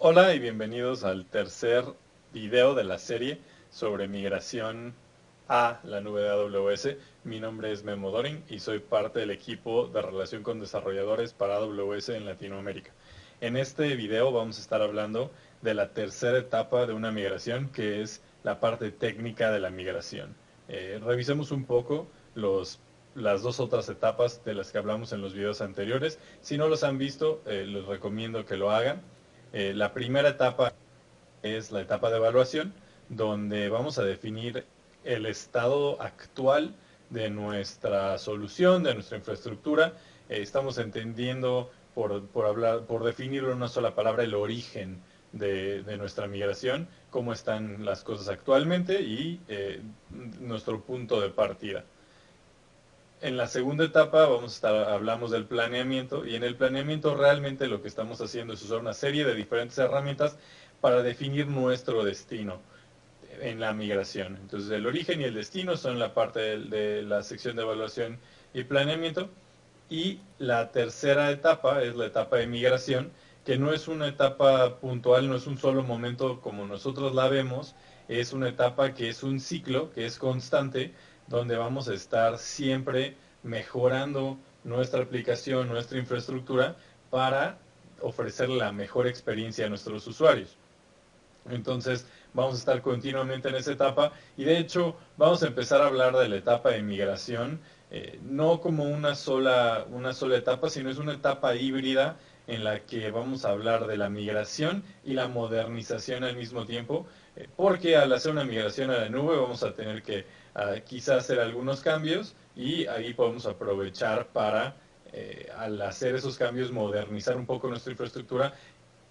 Hola y bienvenidos al tercer video de la serie sobre migración a la nube de AWS. Mi nombre es Memo Doring y soy parte del equipo de relación con desarrolladores para AWS en Latinoamérica. En este video vamos a estar hablando de la tercera etapa de una migración, que es la parte técnica de la migración. Revisemos un poco las dos otras etapas de las que hablamos en los videos anteriores. Si no los han visto, les recomiendo que lo hagan. La primera etapa es la etapa de evaluación, donde vamos a definir el estado actual de nuestra solución, de nuestra infraestructura. Estamos entendiendo, por definirlo en una sola palabra, el origen de nuestra migración, cómo están las cosas actualmente y nuestro punto de partida. En la segunda etapa hablamos del planeamiento, y en el planeamiento realmente lo que estamos haciendo es usar una serie de diferentes herramientas para definir nuestro destino en la migración. Entonces el origen y el destino son la parte de la sección de evaluación y planeamiento, y la tercera etapa es la etapa de migración, que no es una etapa puntual, no es un solo momento como nosotros la vemos, es una etapa que es un ciclo, que es constante, donde vamos a estar siempre mejorando nuestra aplicación, nuestra infraestructura, para ofrecer la mejor experiencia a nuestros usuarios. Entonces vamos a estar continuamente en esa etapa, y de hecho vamos a empezar a hablar de la etapa de migración, no como una sola etapa, sino es una etapa híbrida en la que vamos a hablar de la migración y la modernización al mismo tiempo, porque al hacer una migración a la nube vamos a tener que quizás hacer algunos cambios, y ahí podemos aprovechar para, al hacer esos cambios, modernizar un poco nuestra infraestructura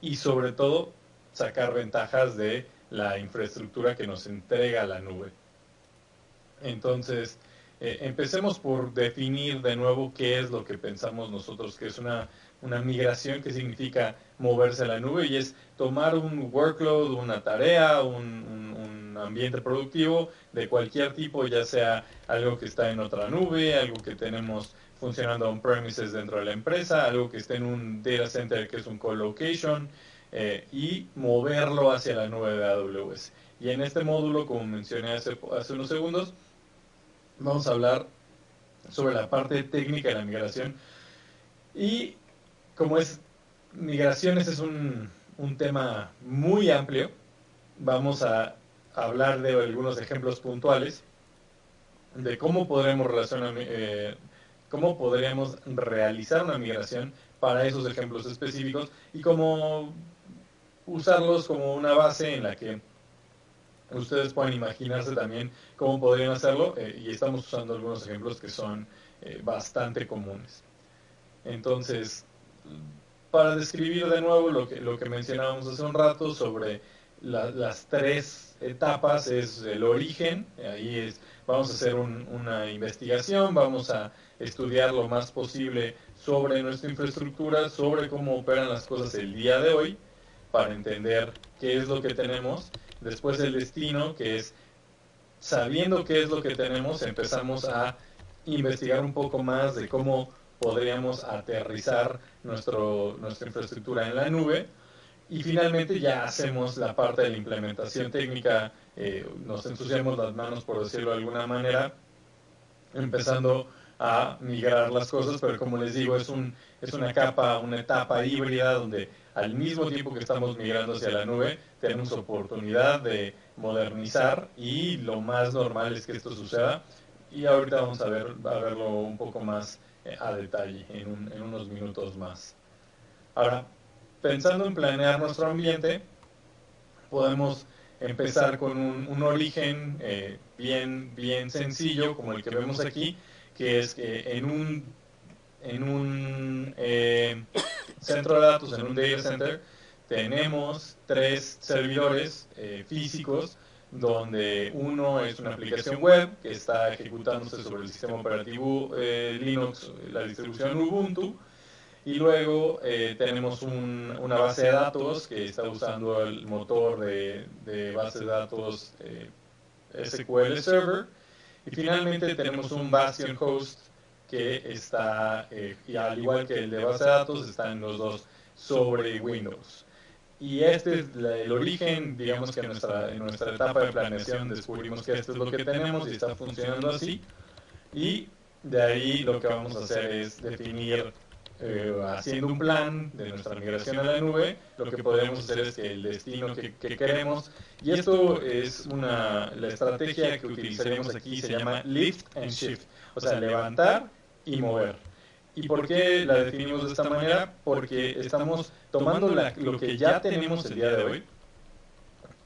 y sobre todo sacar ventajas de la infraestructura que nos entrega la nube. Entonces, empecemos por definir de nuevo qué es lo que pensamos nosotros que es una migración, que significa moverse a la nube, y es tomar un workload, una tarea, un ambiente productivo de cualquier tipo, ya sea algo que está en otra nube, algo que tenemos funcionando on-premises dentro de la empresa, algo que esté en un data center que es un colocation, y moverlo hacia la nube de AWS. Y en este módulo, como mencioné hace unos segundos, vamos a hablar sobre la parte técnica de la migración. Y como es migraciones, es un tema muy amplio, vamos a hablar de algunos ejemplos puntuales de cómo podríamos realizar una migración para esos ejemplos específicos, y cómo usarlos como una base en la que ustedes pueden imaginarse también cómo podrían hacerlo, y estamos usando algunos ejemplos que son bastante comunes. Entonces, para describir de nuevo lo que mencionábamos hace un rato sobre las tres etapas, es el origen. Vamos a hacer una investigación, vamos a estudiar lo más posible sobre nuestra infraestructura, sobre cómo operan las cosas el día de hoy, para entender qué es lo que tenemos. Después el destino, que es, sabiendo qué es lo que tenemos, empezamos a investigar un poco más de cómo podríamos aterrizar nuestra infraestructura en la nube. Y finalmente ya hacemos la parte de la implementación técnica, nos ensuciamos las manos, por decirlo de alguna manera, empezando a migrar las cosas, pero como les digo, es una etapa híbrida, donde al mismo tiempo que estamos migrando hacia la nube, tenemos oportunidad de modernizar, y lo más normal es que esto suceda. Y ahorita vamos a verlo un poco más a detalle en unos minutos más. Ahora, pensando en planear nuestro ambiente, podemos empezar con un origen bien sencillo, como el que vemos aquí, que es que en un centro de datos, en un data center, tenemos tres servidores físicos, donde uno es una aplicación web que está ejecutándose sobre el sistema operativo Linux, la distribución Ubuntu. Y luego tenemos una base de datos que está usando el motor de base de datos SQL Server. Y finalmente tenemos un Bastion Host que está, y al igual que el de base de datos, están los dos sobre Windows. Y este es el origen, digamos que en nuestra etapa de planeación descubrimos que esto es lo que tenemos y está funcionando así. Y de ahí lo que vamos a hacer es definir, haciendo un plan de nuestra migración a la nube, lo que podemos hacer es que el destino que queremos, y esto es la estrategia que utilizaríamos aquí se llama lift and shift, o sea, levantar y mover. ¿Y por qué la definimos de esta manera? Porque estamos tomando lo que ya tenemos el día de hoy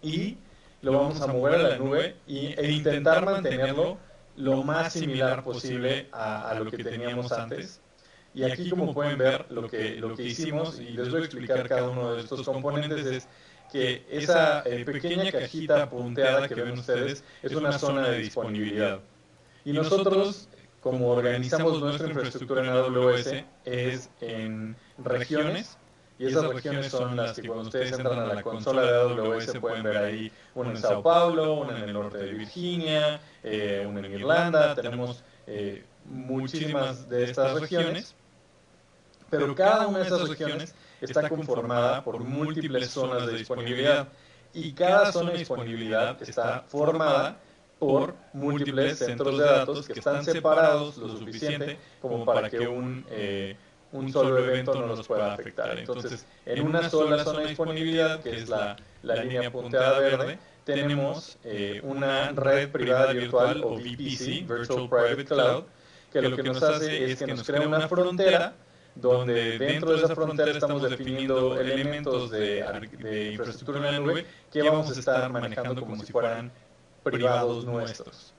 y lo vamos a mover a la nube e intentar mantenerlo lo más similar posible a lo que teníamos antes. Y aquí, como pueden ver, lo que hicimos, y les voy a explicar cada uno de estos componentes, es que esa pequeña cajita punteada que ven ustedes es una zona de disponibilidad. Y nosotros, como organizamos nuestra infraestructura en AWS, es en regiones. Y esas regiones son las que cuando ustedes entran a la consola de AWS pueden ver ahí una en Sao Paulo, una en el norte de Virginia, una en Irlanda. Tenemos muchísimas de estas regiones, pero cada una de esas regiones está conformada por múltiples zonas de disponibilidad. Y cada zona de disponibilidad está formada por múltiples centros de datos que están separados lo suficiente como para que un solo evento no los pueda afectar. Entonces, en una sola zona de disponibilidad, que es la línea punteada verde, tenemos una red privada virtual o VPC, Virtual Private Cloud, que lo que nos hace es que nos crea una frontera donde dentro de esa frontera estamos definiendo elementos de infraestructura en la nube que vamos a estar manejando como si fueran privados nuestros.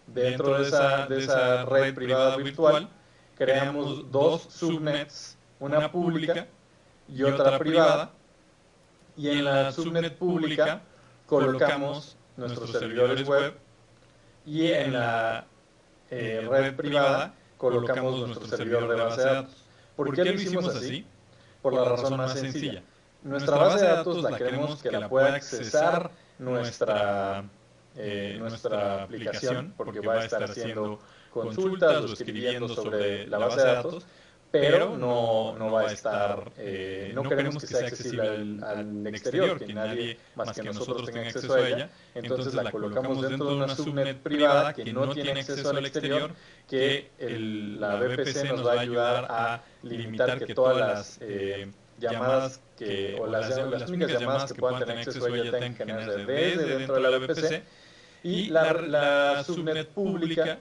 Dentro de esa red privada virtual creamos dos subnets, una pública y otra privada, y en la subnet pública colocamos nuestros servidores web y en la red privada colocamos nuestro servidor de base de datos. ¿Por qué lo hicimos así? Por la razón más sencilla. Nuestra base de datos la queremos que la pueda accesar nuestra aplicación, porque va a estar haciendo consultas o escribiendo sobre la base de datos, pero no va a estar, no queremos que sea accesible al exterior, que nadie más que nosotros tenga acceso a ella. Entonces la colocamos dentro de una subnet privada que no tiene acceso al exterior, que la VPC nos va a ayudar a limitar que todas las llamadas o las únicas llamadas que puedan tener acceso a ella tengan que tener desde dentro de la VPC. Y la subnet pública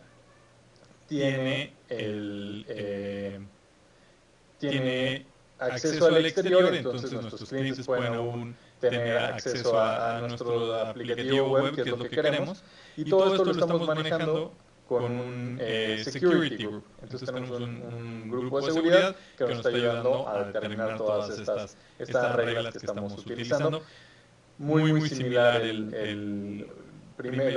tiene tiene acceso al exterior, entonces nuestros clientes pueden aún tener acceso a nuestro aplicativo web, que es lo que queremos, y todo esto lo estamos manejando con un security group. Entonces tenemos un grupo de seguridad que nos está ayudando a determinar todas estas reglas que estamos utilizando. Muy similar el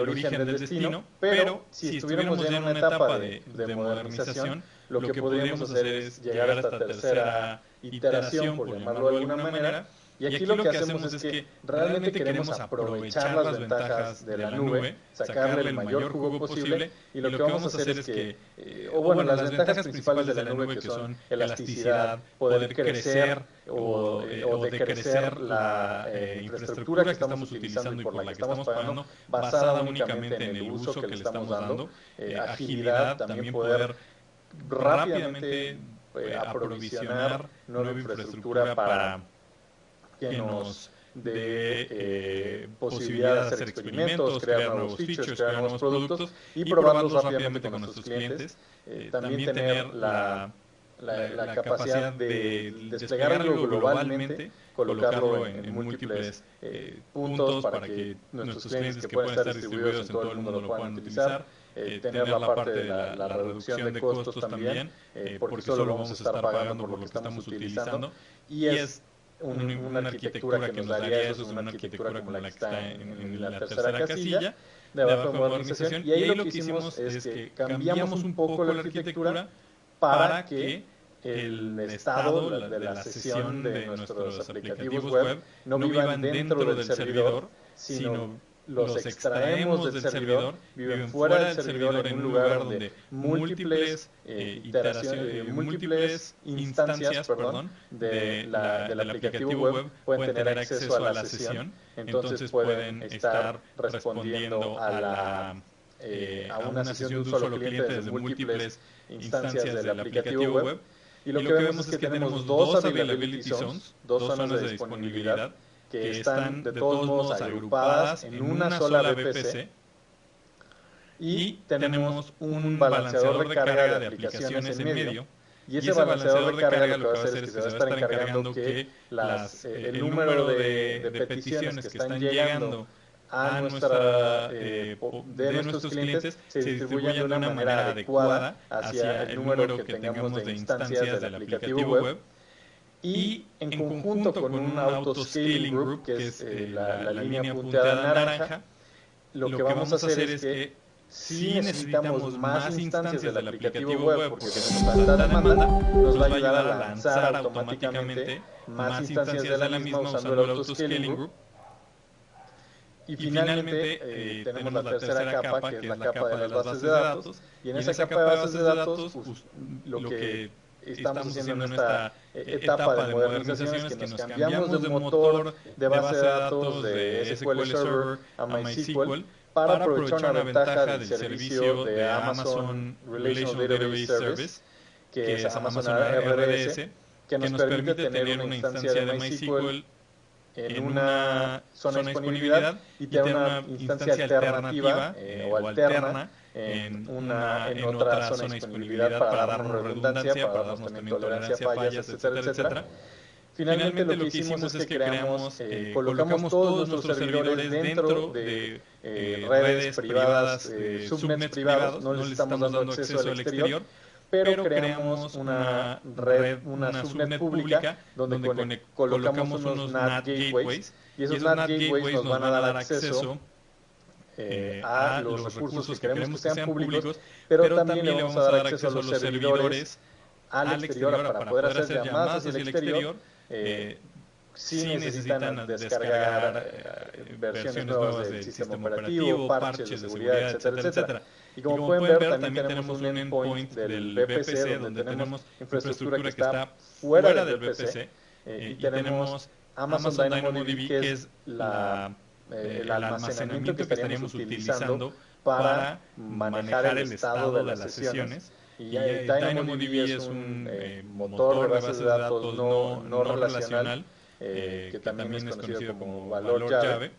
origen del destino, pero si estuviéramos ya en una etapa de modernización, lo que podríamos hacer es llegar a esta tercera iteración, por llamarlo de alguna manera. Y aquí lo que hacemos es que realmente queremos aprovechar las ventajas de la nube, sacarle el mayor jugo posible, y lo que vamos a hacer es que, las ventajas principales de la nube, que son elasticidad, poder crecer o decrecer la infraestructura que estamos utilizando y por la que estamos pagando, basada únicamente en el uso que le estamos dando, agilidad, también poder rápidamente aprovisionar nueva infraestructura para que nos dé posibilidad de hacer experimentos, crear nuevos features, crear nuevos productos y probarlos rápidamente con nuestros clientes. También tener la capacidad de desplegarlo globalmente, colocarlo en múltiples puntos para que nuestros clientes que pueden estar distribuidos en todo el mundo lo puedan utilizar. Tener la parte de la reducción de costos también, porque solo vamos a estar pagando por lo que estamos utilizando, y es una arquitectura que nos daría eso, es una arquitectura como la que está en la tercera casilla de abajo de modernización. Y ahí lo que hicimos es que cambiamos un poco la arquitectura para que el estado de la sesión de nuestros aplicativos web no vivan dentro del servidor, sino los extraemos del servidor, viven fuera del servidor en un lugar donde múltiples instancias, del aplicativo web pueden tener acceso a la sesión. Entonces pueden estar respondiendo a una sesión de un solo cliente desde múltiples instancias del aplicativo web. Y lo que vemos es que tenemos dos availability zones, dos zonas de disponibilidad, que están de todos modos agrupadas en una sola VPC. Y tenemos un balanceador de carga de aplicaciones en medio. Y ese balanceador de carga lo que va a hacer es que se va a estar encargando que el número de peticiones que están llegando a de nuestros clientes se distribuyan de una manera adecuada hacia el número que tengamos de instancias del aplicativo web. Y en conjunto con un auto-scaling group, que es la línea punteada naranja, lo que vamos a hacer es que si necesitamos más instancias del aplicativo web, porque tenemos tanta demanda, nos va a ayudar a lanzar automáticamente más instancias de la misma usando el auto-scaling group. Y finalmente tenemos la tercera capa, que es la capa de las bases de datos. Y en esa capa de bases de datos, lo que estamos haciendo en esta etapa de modernización es que nos cambiamos de motor de base de datos de SQL Server a MySQL para aprovechar una ventaja del servicio de Amazon Relational Database Service, que es Amazon RDS, que nos permite tener una instancia de MySQL en una zona de disponibilidad y tener una instancia alternativa o alterna en otra zona de disponibilidad para darnos redundancia, para darnos también tolerancia a fallas, etcétera, etcétera. Finalmente lo que hicimos es que colocamos todos nuestros servidores dentro de redes privadas, subnets privados, no les estamos dando acceso al exterior, pero creamos una subnet pública donde colocamos unos NAT gateways, y esos NAT gateways nos van a dar acceso a los recursos que queremos que sean públicos, pero también le vamos a dar acceso a los servidores al exterior para poder hacer llamadas hacia el exterior. Si necesitan descargar versiones nuevas del sistema operativo, parches de seguridad, etcétera, etcétera. Y como pueden ver, también tenemos un endpoint del VPC donde tenemos infraestructura que está fuera del VPC, y tenemos Amazon DynamoDB, que es el almacenamiento que estaríamos utilizando para manejar el estado de las sesiones. Y DynamoDB es un motor de bases de datos no relacional, que también es conocido como valor llave,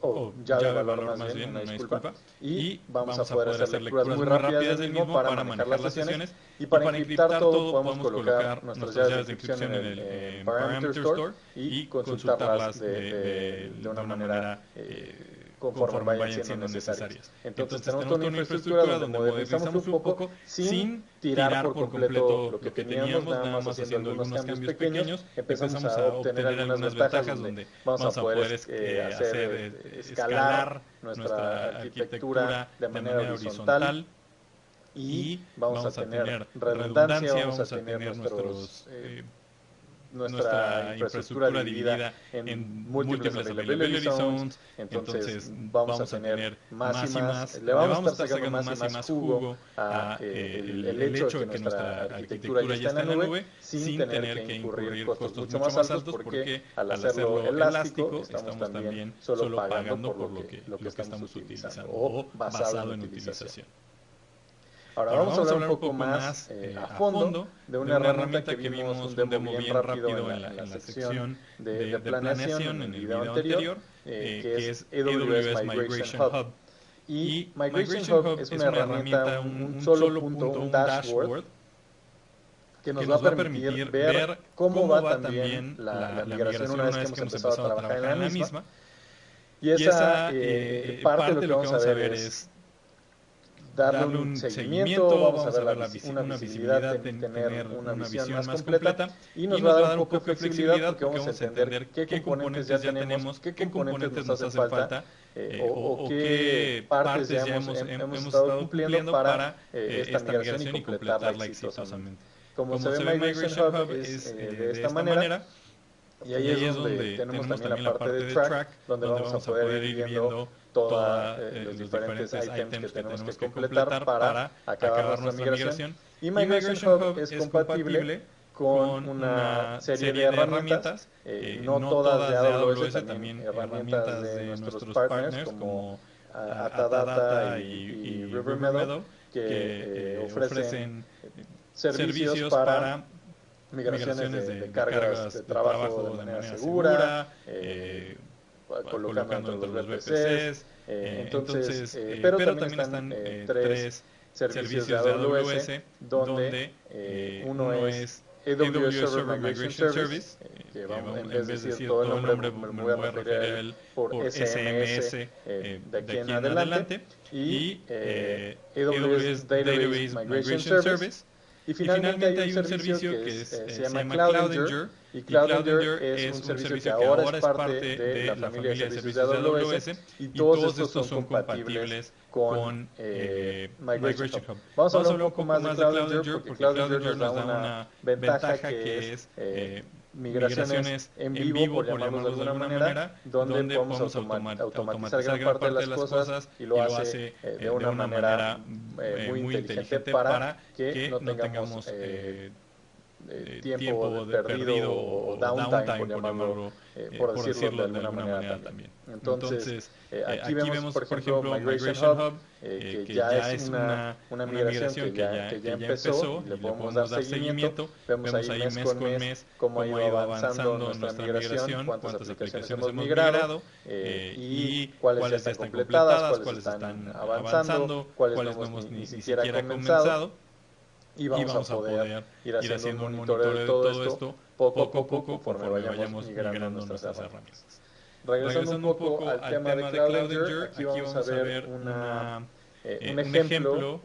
o llave valor más bien, una disculpa. Y vamos a poder hacer lecturas muy rápidas del mismo para manejar las sesiones. Y para encriptar todo podemos colocar nuestras llaves de encripción en el Parameter Store y consultarlas de una manera conforme vayan siendo necesarias. Entonces tenemos toda una infraestructura donde modernizamos un poco sin tirar por completo lo que teníamos, nada más haciendo algunos cambios pequeños. Empezamos a obtener algunas ventajas donde vamos a poder escalar nuestra arquitectura de manera horizontal, y vamos a tener redundancia, vamos a tener nuestra infraestructura dividida en múltiples availability zones. Entonces vamos a tener más y más, le vamos a estar sacando más y más jugo a el hecho de que nuestra arquitectura ya está en la nube sin tener que incurrir costos mucho más altos, porque al hacerlo elástico estamos también solo pagando por lo que estamos utilizando o basado en utilización. Ahora vamos a hablar un poco más a fondo de una herramienta que vimos un demo bien rápido en la sección de planeación en el video anterior, que es AWS Migration Hub. Y Migration Hub es una herramienta, un solo punto, un dashboard, que nos va a permitir ver cómo va también la migración una vez que hemos empezado a trabajar en la misma. Y esa parte de lo que vamos a ver es darle un seguimiento, vamos a ver una visibilidad, tener una visión más completa, y nos va a dar un poco de flexibilidad porque vamos a entender qué componentes ya tenemos, qué componentes nos hacen falta, o qué partes ya hemos estado cumpliendo para esta migración y completarla exitosamente. Como se ve, Migration Hub es de esta manera. Y ahí es donde tenemos también la parte de track, donde vamos a poder ir viendo todos los diferentes items que tenemos que completar para acabar nuestra migración. Y Migration Hub es compatible con una serie de herramientas, no todas de AWS, también herramientas de nuestros partners como Atadata y Rivermeadow, que ofrecen servicios para migraciones de cargas de trabajo de manera segura, colocando entre los VPCs. Entonces, pero también están tres servicios de AWS, donde uno es AWS Server Migration Service, que en vez de decir todo el nombre me voy a referir a él por SMS de aquí en adelante, y AWS Database Migration Service. Y finalmente hay un servicio que se llama Cloudinger, y Cloudinger es un servicio que ahora es parte de la familia de servicios de AWS, y todos estos son compatibles con Migration Hub. Vamos a hablar un poco más de Cloudinger, porque Cloudinger nos da una ventaja que es migraciones en vivo, por llamarlos de alguna manera, donde podemos automatizar gran parte de las cosas, y lo hace de una manera muy inteligente para que no tengamos tiempo perdido o downtime, por llamarlo, por decirlo de alguna manera también. Entonces, aquí vemos, por ejemplo, Migration Hub, que ya es una migración que ya empezó, y le podemos dar seguimiento. Vemos ahí mes con mes cómo ha ido avanzando nuestra migración, cuántas aplicaciones hemos migrado, y cuáles ya están completadas, cuáles están avanzando, cuáles no hemos ni siquiera comenzado. Y vamos a poder ir haciendo un monitoreo de todo esto poco a poco conforme vayamos migrando nuestras herramientas. Regresando un poco al tema de Cloudinger, aquí vamos a ver un ejemplo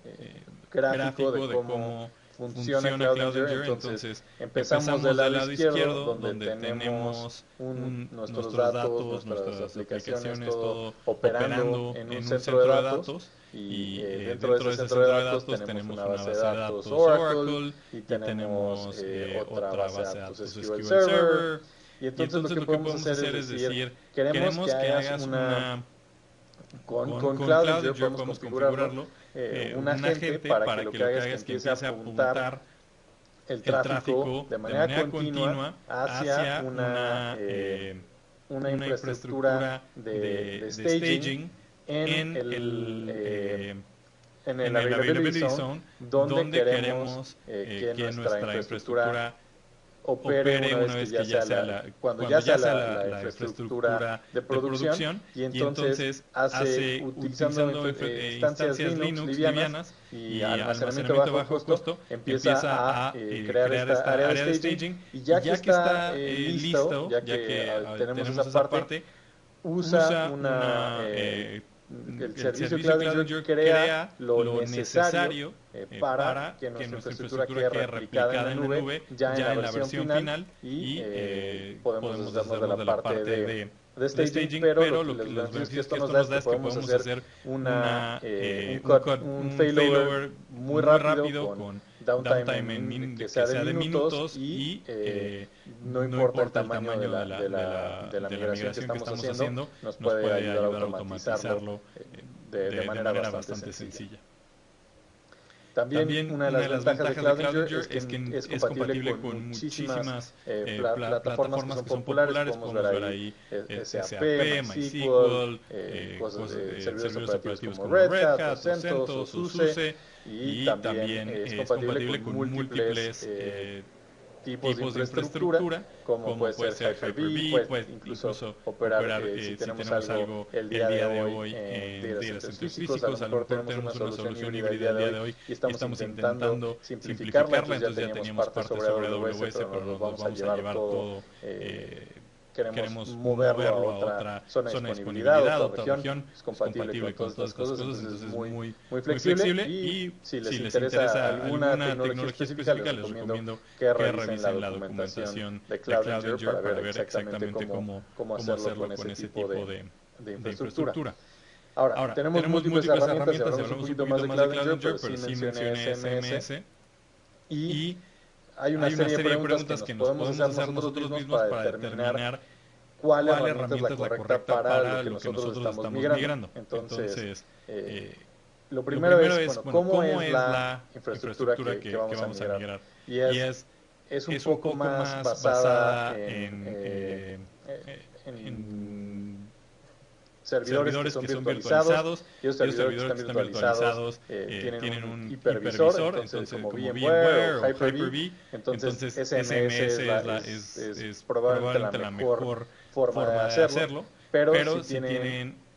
gráfico de cómo funciona Cloudinger. Entonces, empezamos del lado izquierdo, donde tenemos nuestros datos, nuestras aplicaciones, todo operando en un centro de datos. Y dentro de ese centro de datos tenemos una base de datos Oracle, y tenemos otra base de datos SQL Server. Y entonces lo que podemos hacer es decir, queremos que hagas con Cloudinger podemos configurarlo, un agente para que lo que hagas es que empiece a apuntar el tráfico de manera continua hacia una infraestructura de staging en el Availability Zone, donde queremos que nuestra infraestructura opere una vez que ya sea cuando ya sea la infraestructura de producción, y entonces hace, utilizando instancias Linux livianas y almacenamiento de bajo costo, empieza a crear esta área de staging, y ya que está listo, ya que tenemos esa parte, usa el servicio Cloudinger crea lo necesario para que nuestra infraestructura quede replicada en la nube ya en la versión final, y podemos hacernos de la parte de staging, pero los beneficios que esto nos da es que podemos hacer un failover muy rápido con downtime que sea de minutos, y no importa el tamaño de la migración que estamos haciendo, nos puede ayudar a automatizarlo de manera bastante sencilla. También una de las ventajas de Cloudinger es que es compatible con muchísimas plataformas que son populares. Podemos ver ahí SAP, MySQL, servidores operativos como Red Hat, CentOS, SUSE, y también es compatible con múltiples tipos de infraestructura, como puede ser Hyper-V, puede incluso operar si tenemos algo el día de hoy en data centers físicos. A lo mejor tenemos una solución híbrida el día de hoy y estamos intentando simplificarla. Entonces ya teníamos parte sobre AWS, pero nos vamos a llevar todo. Queremos moverlo a otra zona de disponibilidad, otra región, es compatible con todas estas cosas, entonces es muy flexible. Y si les interesa alguna tecnología específica, les recomiendo que revisen la documentación de Cloudinger para ver exactamente cómo hacerlo con ese tipo de infraestructura. Ahora, tenemos múltiples herramientas, y hablamos un poquito más de Cloudinger, pero sí mencioné SMS, y hay una serie de preguntas que nos podemos hacer nosotros mismos para determinar cuál herramienta es la correcta para lo que nosotros estamos migrando. Entonces, lo primero es, ¿cómo es la infraestructura que vamos a migrar? Y es un poco más basada en servidores que son virtualizados, y los servidores que están virtualizados tienen un hipervisor, entonces como VMware o Hyper-V, entonces SMS es probablemente la mejor forma de hacerlo, pero si tienen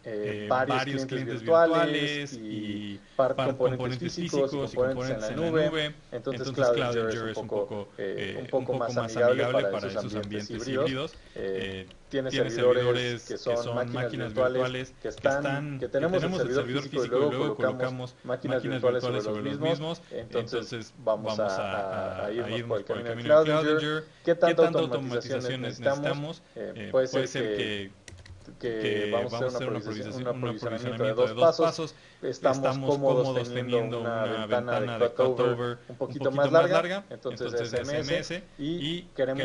varios clientes virtuales y componentes físicos y componentes en la nube, entonces Cloudinger es un poco más amigable para esos ambientes híbridos. Tiene servidores que son máquinas virtuales que tenemos el servidor físico y luego colocamos máquinas virtuales sobre los mismos. Entonces vamos a irnos por el camino de Cloudinger. ¿Qué tanta automatización necesitamos? Puede ser que vamos a hacer un aprovisionamiento de 2 pasos. Estamos cómodos teniendo una ventana de cutover un poquito más larga, entonces SMS, y queremos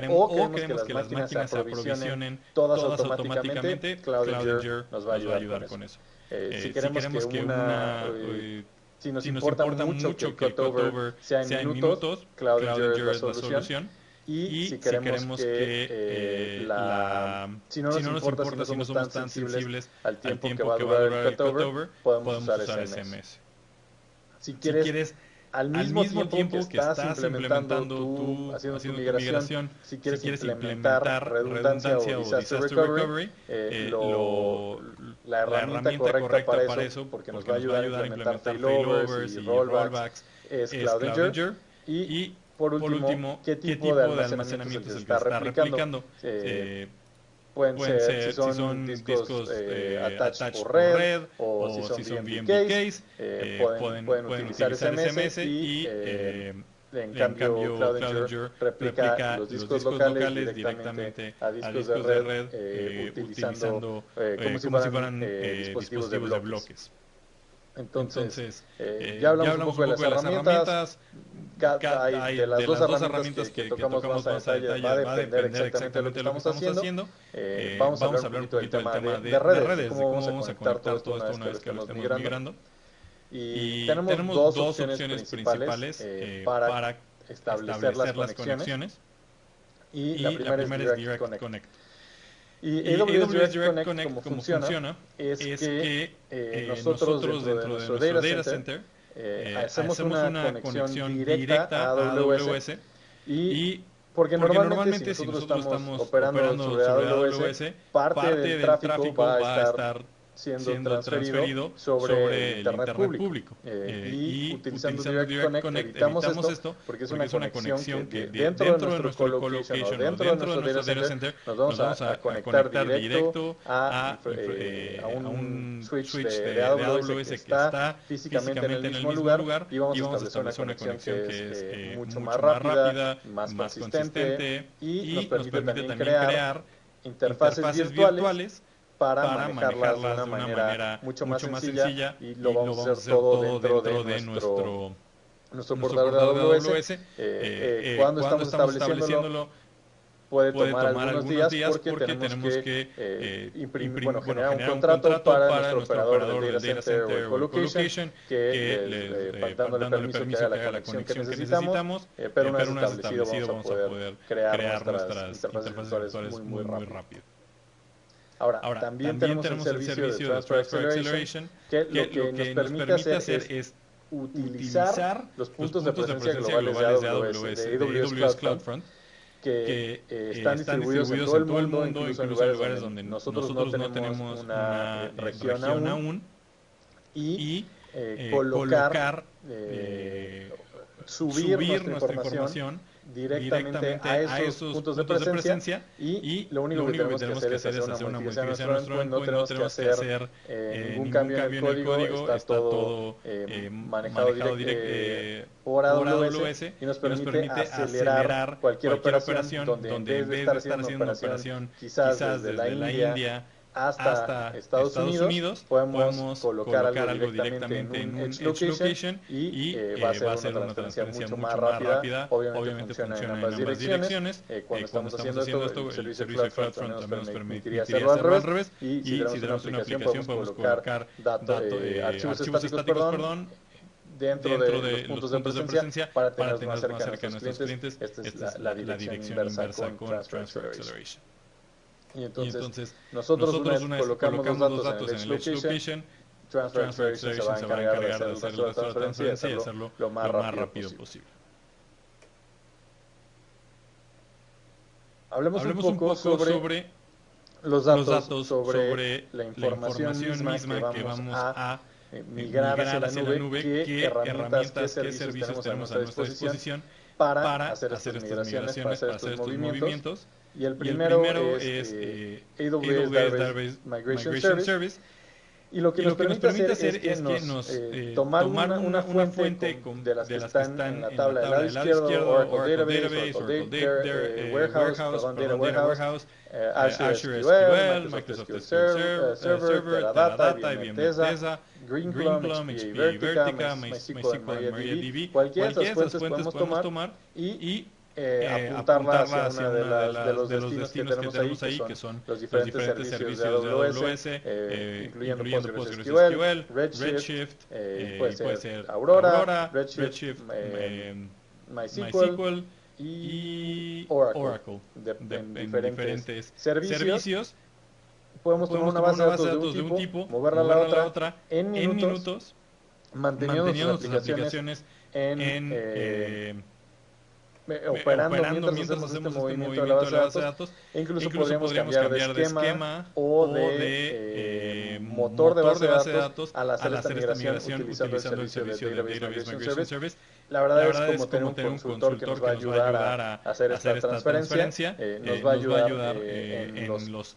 que las máquinas se aprovisionen todas automáticamente. Cloudinger nos va a ayudar con eso. Si queremos que si nos importa mucho que el cutover sea en minutos, Cloudinger es la solución. Y si queremos si no nos importa, si no somos tan sensibles al tiempo que va a durar el cutover, podemos usar SMS. Si quieres, al mismo tiempo que estás implementando haciendo tu migración, si quieres implementar redundancia o disaster recovery, la herramienta correcta para eso, porque nos va a ayudar a implementar failovers y rollbacks, es Cloudinger. Y por último, ¿qué tipo de almacenamiento se está replicando? Pueden ser, si son discos attached por red, o si son VMDKs, pueden utilizar SMS y en cambio Cloudinger replica los discos locales directamente a discos de red utilizando como si fueran dispositivos de bloques. Entonces, ya hablamos un poco de las herramientas. De las dos herramientas que tocamos más a detalle, va a depender exactamente de lo que estamos haciendo. Vamos a hablar un poquito del tema de redes, de cómo vamos a conectar todo esto una vez que estamos migrando. Y tenemos dos opciones principales para establecer las conexiones. Y la primera es Direct Connect. Y AWS Direct Connect, como funciona, es que nosotros dentro de nuestro data center hacemos una conexión directa a AWS y porque normalmente si nosotros estamos operando sobre AWS, parte del tráfico va a estar siendo transferido sobre el Internet público. Y utilizando Direct Connect evitamos esto porque es una conexión que dentro de nuestro colocation o dentro de nuestro data center nos vamos a conectar directo a un switch de AWS que está físicamente en el mismo lugar y vamos a establecer una conexión que es mucho más rápida, más consistente y nos permite también crear interfaces virtuales para manejarlas de una manera mucho más sencilla y lo vamos a hacer todo dentro de nuestro portal de AWS. Cuando estamos estableciéndolo puede tomar algunos días porque tenemos que generar un contrato para nuestro operador del data center o colocation dándole permiso que haga la conexión que necesitamos, pero una vez establecido vamos a poder crear nuestras interfaces virtuales muy rápido. Ahora, también tenemos el servicio de Transfer Acceleration, que lo que nos permite hacer es utilizar los puntos de presencia globales de AWS CloudFront, que están distribuidos en todo el mundo, incluso en lugares donde nosotros no tenemos una región aún, y colocar, subir nuestra información directamente a esos puntos de presencia y lo único que tenemos que hacer es hacer una modificación a nuestro endpoint, no tenemos que hacer ningún cambio en el código, está todo manejado por AWS y nos permite acelerar cualquier operación donde en vez de estar haciendo una operación quizás desde la India hasta Estados Unidos, podemos colocar algo directamente en un edge location y va a ser una transferencia mucho más rápida. Obviamente funciona en ambas direcciones. Cuando estamos haciendo esto, el servicio de CloudFront también nos permitiría hacerlo al revés. Y si tenemos una aplicación, podemos colocar archivos estáticos, dentro de los puntos de presencia para tenerlos más cerca de nuestros clientes. Esta es la dirección inversa con Transfer Acceleration. Y entonces nosotros una vez colocamos los datos en el edge location, Transfer Acceleration se va a encargar de hacer el resto de la transferencia y hacerlo lo más rápido posible. Hablemos un poco sobre los datos, sobre la información misma que vamos a migrar hacia la nube, qué herramientas, qué servicios tenemos a nuestra disposición para hacer estas migraciones, para hacer estos movimientos. Y el primero es AWS Database Migration Service. Y lo que nos permite hacer es que nos tomar una fuente de las que están en la tabla del lado izquierdo, Oracle Database, Oracle Data Warehouse, Azure SQL, Microsoft SQL Server, Teradata, IBM Bethesda, Greenplum, XP Vertica, MySQL, MariaDB. Cualquiera de esas fuentes podemos tomar y apuntarla hacia una de los destinos que tenemos ahí, que son los diferentes servicios de AWS, incluyendo PostgreSQL, Redshift, puede ser Aurora, Redshift, MySQL y Oracle, en diferentes servicios. Podemos tomar una base de datos de un tipo, moverla a la otra en minutos, manteniendo nuestras aplicaciones operando mientras hacemos este movimiento de la base de datos. E incluso podríamos cambiar de esquema o de motor de base de datos al hacer esta migración utilizando el servicio de Database Migration Service. La verdad es como tener un consultor que nos va a ayudar a hacer esta transferencia, nos va a ayudar en los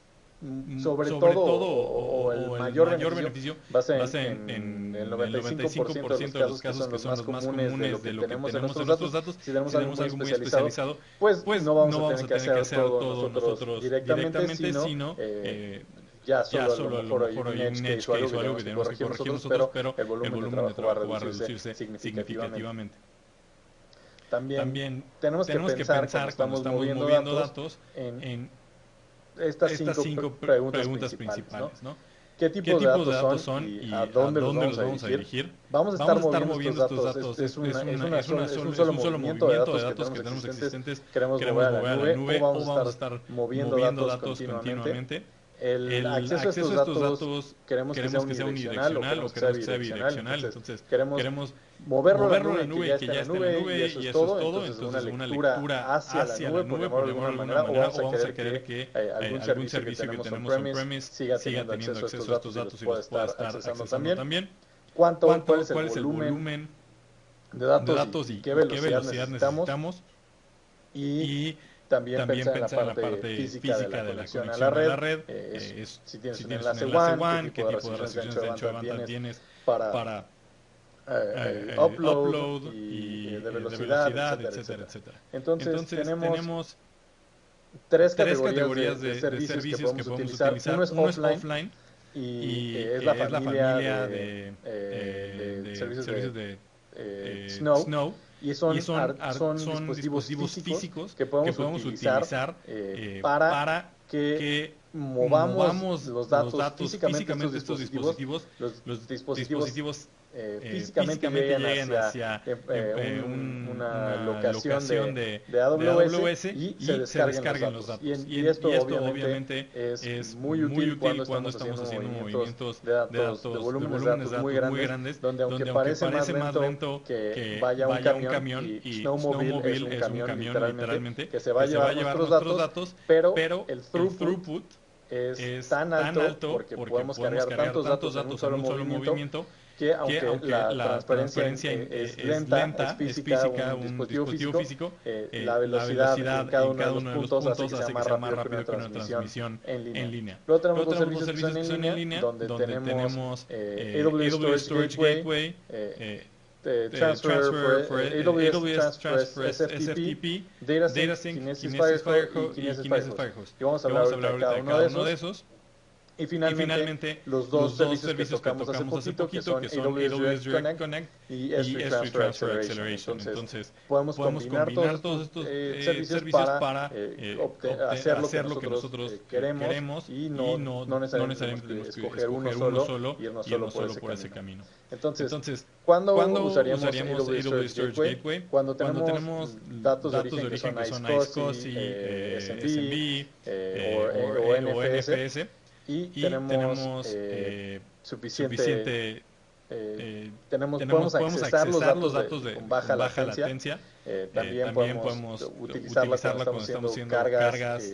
sobre todo o el mayor beneficio va a ser en el 95% de los casos que son los más comunes de lo que tenemos en nuestros datos. Si tenemos algo muy especializado, pues no vamos a tener que hacer todo nosotros directamente, sino ya solo a lo mejor hay un edge case o algo que tenemos que corregir nosotros, pero el volumen de trabajo va a reducirse significativamente. También tenemos que pensar cuando estamos moviendo datos en estas cinco preguntas principales, ¿no? ¿Qué tipos de datos son y a dónde los vamos a dirigir? Vamos a estar moviendo estos datos. Es un solo movimiento de datos que tenemos existentes. Queremos mover a la nube o vamos a estar moviendo datos continuamente. El acceso a estos datos queremos que sea unidireccional o queremos que sea bidireccional. Entonces queremos moverlo a la nube, que ya esté en la nube y eso es todo. Entonces una lectura hacia la nube, por llamarlo de alguna manera, o vamos a querer que algún servicio que tenemos on-premise siga teniendo acceso a estos datos y los pueda estar accesando también. ¿Cuál es el volumen de datos y qué velocidad necesitamos? Y también pensar en la parte física de la conexión a la red. Si tienes un enlace WAN, qué tipo de restricciones de ancho de banda tienes para upload y de velocidad, etcétera. Entonces tenemos tres categorías de servicios que podemos utilizar. Uno es offline y es la familia de servicios de Snow. Y son dispositivos físicos que podemos utilizar para que movamos los datos físicamente de estos dispositivos. Los dispositivos físicamente lleguen hacia una locación de AWS y se descarguen los datos. Y esto obviamente es muy útil cuando estamos haciendo movimientos de datos, de volúmenes de datos muy grandes, donde aunque parece más lento que vaya un camión, y Snowmobile es un camión literalmente, que se va a llevar nuestros datos, pero el throughput es tan alto porque podemos cargar tantos datos en un solo movimiento que aunque la transferencia es lenta, es física, un dispositivo físico, la velocidad en cada uno de los puntos hace que sea más rápido que una transmisión en línea. Luego tenemos los servicios que son en línea, donde tenemos AWS Storage Gateway, Transfer for AWS Transfer SFTP, DataSync, Kinesis Firehose y Kinesis Firehose. Y vamos a hablar ahorita de cada uno de esos. Y finalmente, los dos servicios que tocamos hace poquito, que son AWS Direct Connect y S3 Transfer Acceleration. Entonces, podemos combinar todos estos servicios para hacer lo que nosotros queremos y no necesariamente tenemos que escoger uno solo y irnos solo por ese camino. Entonces, ¿cuándo usaríamos AWS Gateway? Cuando tenemos datos de origen que son iSCSI, SMB o NFS. Y tenemos suficiente podemos accesar los datos con baja latencia. También podemos utilizarla cuando estamos haciendo cargas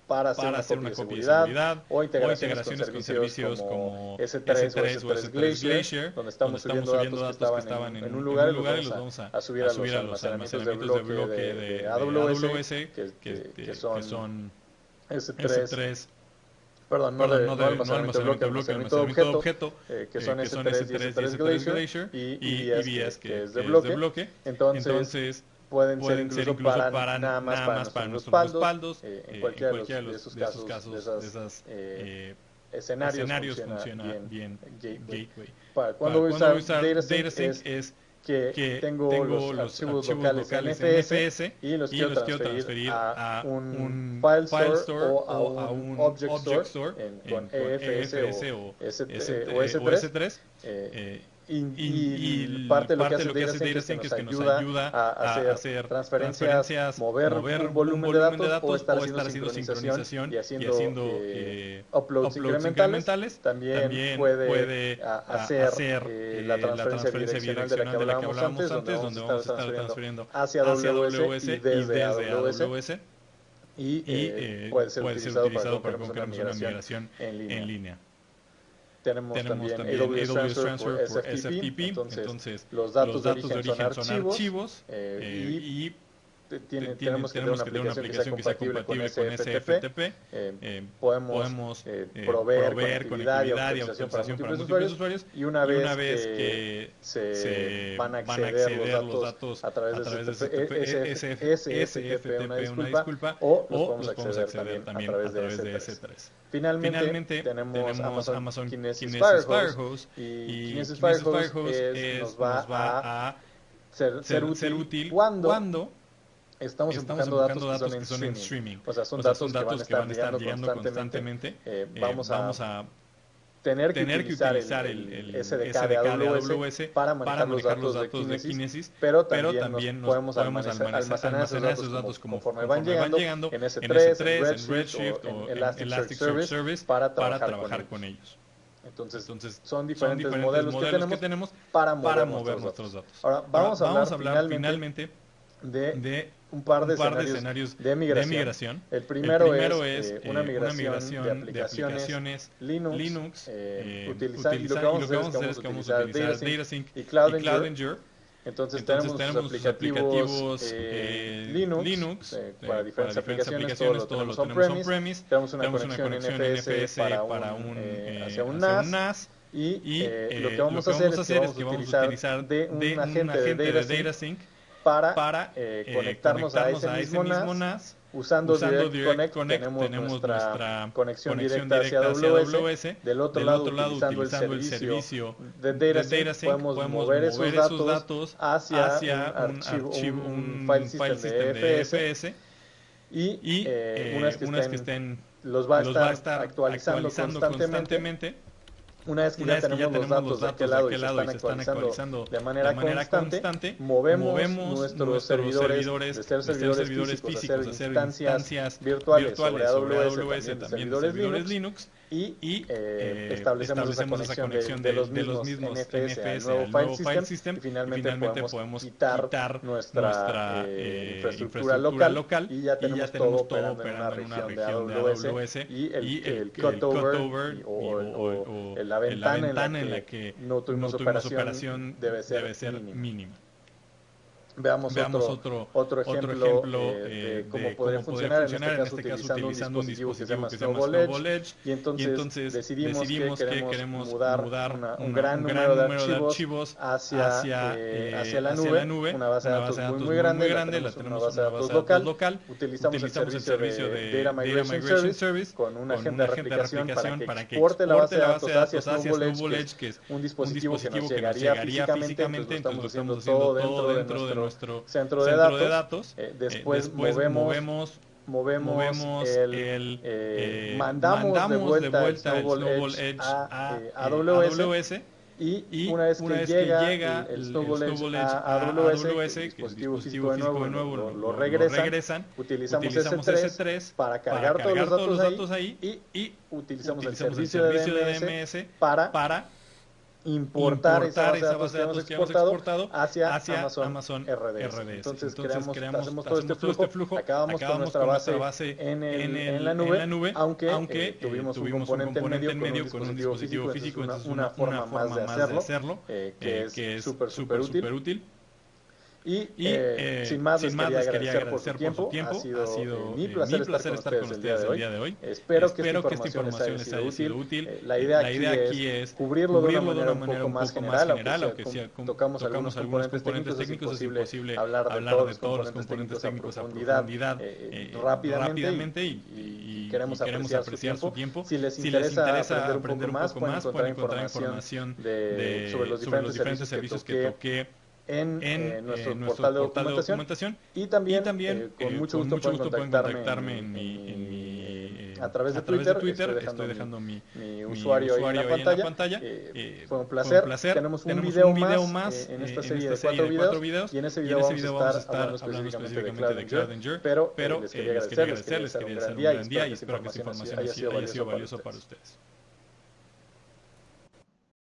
para hacer una copia de seguridad o integraciones con servicios como S3 o S3 Glacier, donde estamos subiendo datos que estaban en un lugar y los vamos a subir a los almacenamientos de bloque de AWS, que son S3. Perdón, no de almacenamiento de bloque, almacenamiento de objeto, que son S3 y S3 Glacier, y EBS, que es de bloque. Entonces, pueden ser incluso para nada más para nuestros respaldos. En cualquiera de esos casos, de esos escenarios funciona bien Gateway. Cuando voy a usar DataSync es que tengo los archivos locales en NFS y los quiero transferir a un file store o a un object store con EFS o S3. Y parte de lo que hace DataSync es que nos ayuda a hacer transferencias, mover un volumen de datos o estar haciendo sincronización y haciendo uploads incrementales. También puede hacer la transferencia bidireccional de la que hablábamos antes, donde vamos a estar transfiriendo hacia AWS y desde AWS. Y puede ser utilizado para una migración en línea. Tenemos también AWS Transfer por SFTP, entonces los datos de origen son archivos y tenemos que tener una aplicación que sea compatible con SFTP. Podemos proveer conectividad y autorización para múltiples usuarios y una vez que se van a acceder los datos a través de SFTP, una disculpa, o los podemos acceder también a través de S3. Finalmente tenemos Amazon Kinesis Firehose y Kinesis Firehose nos va a ser útil cuando estamos empujando datos que son en streaming. O sea, son datos que van a estar llegando constantemente. Vamos a tener que utilizar el SDK de AWS para manejar los datos de Kinesis, pero también nos podemos almacenar esos datos conforme van llegando en S3, en Redshift o en Elasticsearch para trabajar con ellos. Entonces, son diferentes modelos que tenemos para mover nuestros datos. Ahora, vamos a hablar finalmente de un par de escenarios de migración. El primero es una migración de aplicaciones Linux. Y lo que vamos a hacer es que vamos a utilizar DataSync y Cloudinger. Entonces tenemos los aplicativos Linux para diferentes aplicaciones, todo lo tenemos on-premise. Tenemos una conexión NFS hacia un NAS. Y lo que vamos a hacer es que vamos a utilizar un agente de DataSync para conectarnos a ese mismo NAS. Usando Direct Connect tenemos nuestra conexión directa hacia AWS. Del otro lado, utilizando el servicio de DataSync, podemos mover esos datos hacia un file system de EFS. Y una vez que estén, los va a estar actualizando constantemente. Una vez que ya tenemos los datos de aquel lado y se están actualizando de manera constante, movemos nuestros servidores de ser servidores físicos a ser instancias virtuales sobre AWS, también de servidores Linux, y establecemos esa conexión de los mismos NFS al nuevo file system, y finalmente podemos quitar nuestra infraestructura local y ya tenemos todo operando en una región de AWS, y el cutover o la ventana en la que no tuvimos operación debe ser mínima. Veamos otro ejemplo de cómo podría funcionar, en este caso utilizando un dispositivo que se llama Snowball Edge, y entonces decidimos que queremos mudar un gran número de archivos hacia la nube, una base de datos muy grande, la tenemos una base de datos local, utilizamos el servicio de Data Migration Service con un agente de replicación para que exporte la base de datos hacia Snowball Edge, que es un dispositivo que nos llegaría físicamente, entonces lo estamos haciendo todo dentro de nuestro centro de datos. Después movemos mandamos de vuelta el Snowball Edge a AWS, y una vez que llega el Snowball Edge a AWS, el dispositivo físico de nuevo lo regresan, utilizamos S3 para cargar todos los datos ahí, y utilizamos el servicio de DMS para importar esa base de datos que hemos exportado hacia Amazon RDS. Entonces hacemos todo este flujo, acabamos con nuestra base en la nube, aunque tuvimos un componente en medio con un dispositivo físico, es una forma más de hacerlo, que es súper útil. Y sin más, les quería agradecer por su tiempo. Ha sido mi placer estar con ustedes el día de hoy. Espero que esta información les haya sido útil. La idea aquí es cubrirlo de una manera un poco más general, aunque sea tocamos algunos componentes técnicos, es imposible hablar de todos los componentes técnicos a profundidad rápidamente, y queremos apreciar su tiempo. Si les interesa aprender un poco más, pueden encontrar información sobre los diferentes servicios que toqué en nuestro portal de documentación, y también con mucho gusto pueden contactarme a través de Twitter. Estoy dejando mi usuario ahí en la pantalla. Fue un placer. Tenemos un video más en esta serie de 4 videos, y en ese video vamos a estar hablando específicamente de Cloud, pero les quería agradecer, les quería desear un gran día, y espero que esta información haya sido valiosa para ustedes.